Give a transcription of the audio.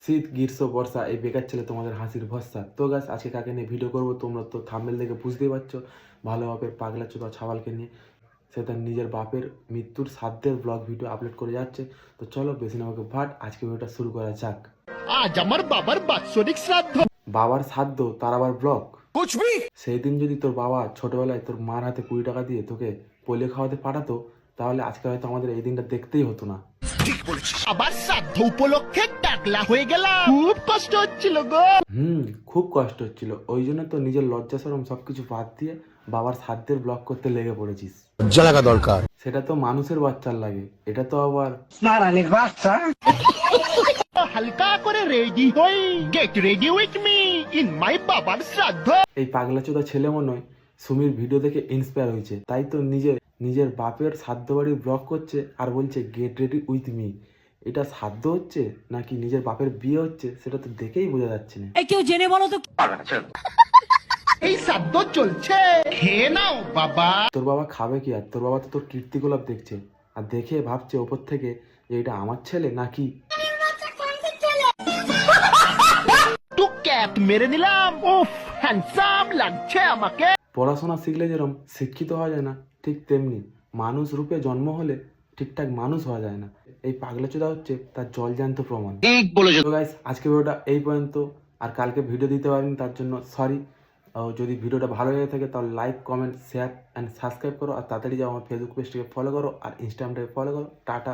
শীত, গ্রীষ্ম, বর্ষা এই বেকার ছেলে তোমাদের হাসির ভরসা। তো গাইস আজকে কাকে নিয়ে ভিডিও করবো তোমরা তো থাম্বনেল দেখে বুঝতেই পারছো। ভালো বাপের পাগলা চোদা ছাওয়ালকে নিয়ে। সে তার নিজের বাপের মৃত্যুর শ্রাদ্ধের ব্লগ ভিডিও আপলোড করে যাচ্ছে। তো চলো বেশি না আমাকে ভাট, আজকে ভিডিওটা শুরু করা যাক। আজ আমার বাবার বাৎসরিক শ্রাদ্ধ। বাবার শ্রাদ্ধ তার আবার ব্লগ। সেই দিন যদি তোর বাবা ছোটবেলায় তোর মার হাতে 20 টাকা দিয়ে তোকে পোলিও খাওয়াতে পাঠাতো, তাহলে আজকে হয়তো আমাদের এই দিনটা দেখতেই হতো না। আবার শ্রাদ্ধ উপলক্ষে টাকলা হয়ে গেলাম, খুব কষ্ট হচ্ছিল গো। খুব কষ্ট হচ্ছিল। ওই জন্য তো নিজের লজ্জা শরম সবকিছু বাদ দিয়ে বাবার শ্রাদ্ধের ব্লগ করতে লেগে পড়েছিস। লজ্জা লাগা দরকার। সেটা তো মানুষের বাচ্চার লাগে, এটা তো আবার হালকা করে রেডি হই, get ready with me in my বাবার শ্রাদ্ধ। এই পাগলা চোদা ছেলে মনে হয় সুমির ভিডিও দেখে ইন্সপায়ার হয়েছে, তাই তো নিজের বাপের শ্রাদ্ধ বাড়ির ব্লগ করছে আর বলছে গেট রেডি উইথ মি। এটা শ্রাদ্ধ হচ্ছে নাকি নিজের বাপের বিয়ে হচ্ছে সেটা তো দেখেই বোঝা যাচ্ছে না। কেউ জেনে বলো তো। এই শ্রাদ্ধ চলছে, খেয়ে নাও বাবা। তোর বাবা খাবে কি? আর তোর বাবা তো তোর কীর্তিকলাপ দেখছে আর দেখে ভাবছে ওপর থেকে যে এটা আমার ছেলে নাকি। তো ক্যাপ মেরে নিলাম, উফ হ্যান্ডসাম লাগছে আমাকে। পড়াশোনা শিখলে যেরকম শিক্ষিত হওয়া যায় না, ঠিক তেমনি মানুষ রূপে জন্ম হলে ঠিকঠাক মানুষ হওয়া যায় না। এই পাগলা চোদা হচ্ছে তার জলজ্যান্ত প্রমাণ। ঠিক বলেছো। তো গাইস আজকে ভিডিওটা এই পর্যন্ত। আর কালকে ভিডিও দিতে পারিনি তার জন্য সরি। যদি ভিডিওটা ভালো লেগে থাকে তাহলে like, comment, share and subscribe করো। আর তাড়াতাড়ি যাও আমার ফেসবুক পেজটাকে ফলো করো আর ইনস্টাগ্রামটাকে ফলো করো। টাটা।